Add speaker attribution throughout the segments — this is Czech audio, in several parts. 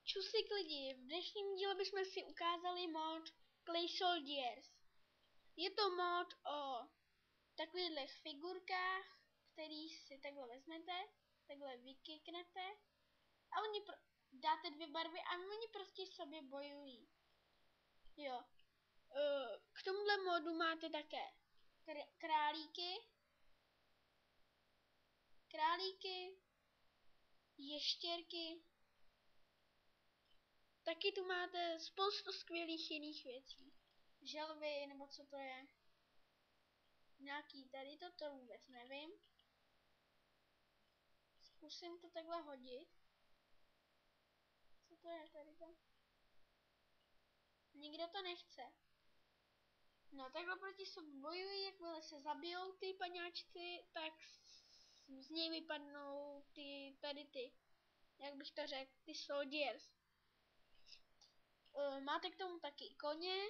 Speaker 1: Čusik lidi, v dnešním díle bychom si ukázali mod Clay Soldiers. Je to mod o takových figurkách, který si takhle vezmete, takhle vykliknete a oni dáte 2 barvy a oni prostě sobě bojují. Jo. K tomuhle modu máte také králíky, ještěrky. Taky tu máte spoustu skvělých jiných věcí. Želvy, nebo co to je. Nějaký tady to vůbec nevím. Zkusím to takhle hodit. Co to je tady to? Nikdo to nechce. No takhle proti sobě bojují, jakmile se zabijou ty paňáčci, tak z něj vypadnou ty, jak bych to řekl, ty soldiers. Máte k tomu taky koně,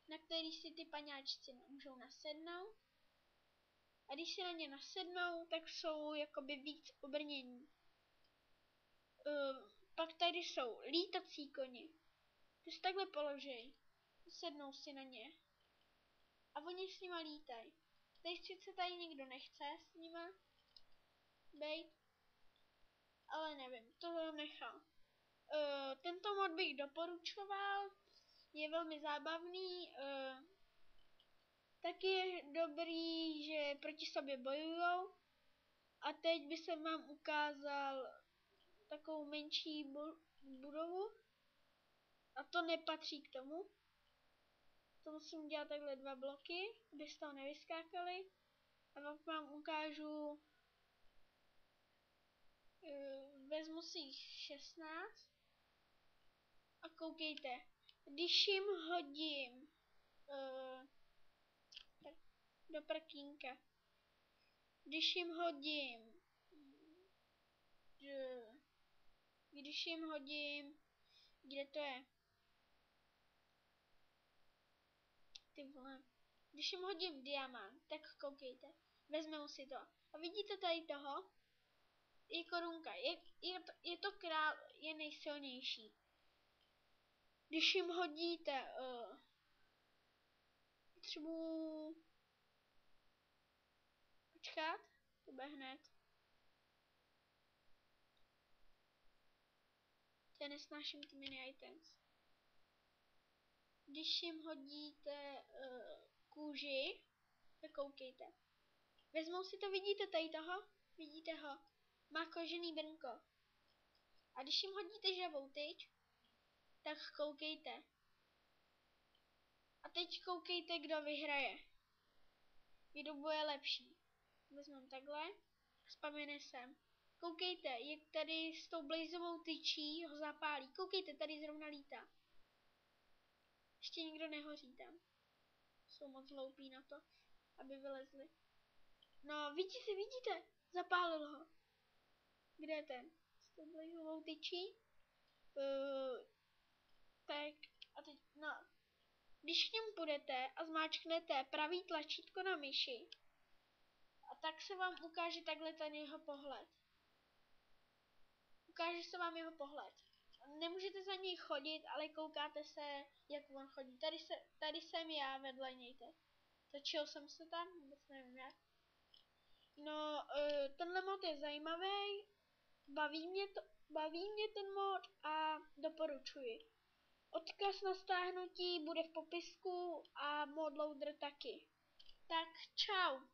Speaker 1: na který si ty paňáčci můžou nasednout. A když si na ně nasednou, tak jsou jakoby víc obrnění. Pak tady jsou lítací koni. Ty si takhle položej, sednou si na ně a oni s nima lítají. Teď sice tady nikdo nechce s nima bejt, ale nevím, to nechám. Tento mod bych doporučoval, je velmi zábavný, taky je dobrý, že proti sobě bojujou. A teď by se vám ukázal takovou menší budovu. A to nepatří k tomu. To musím dělat takhle 2 bloky, aby z toho nevyskákaly. A pak vám ukážu, vezmu si jich 16. A koukejte, když jim hodím do prkínka, když jim hodím, kde to je? Ty vole. Když jim hodím diamant, tak koukejte, vezmeme si to. A vidíte tady toho? Je korunka, je to král, je nejsilnější. Když jim hodíte, potřebuji počkat, to bude hned. Já nesnáším ty mini items. Když jim hodíte kůži, tak koukejte. Vezmou si to, vidíte tady toho? Vidíte ho? Má kožený brnko. A když jim hodíte žavou tyč, tak koukejte. A teď koukejte, kdo vyhraje. Kdo bude lepší. Vezmeme takhle. Vzpomene sem. Koukejte, jak tady s tou blazovou tyčí ho zapálí. Koukejte, tady zrovna lítá. Ještě nikdo nehoří tam. Jsou moc hloupí na to, aby vylezli. No, vidíte? Zapálil ho. Kde je ten? S tou blazovou tyčí? Tak, a teď, no. Když k němu půjdete a zmáčknete pravý tlačítko na myši, a tak se vám ukáže takhle ten jeho pohled. Ukáže se vám jeho pohled. Nemůžete za něj chodit, ale koukáte se, jak on chodí. Tady jsem já vedle něj teď. Točil jsem se tam, vůbec nevím jak. No, tenhle mod je zajímavý, baví mě ten mod a doporučuji. Odkaz na stáhnutí bude v popisku a mod loader taky. Tak čau.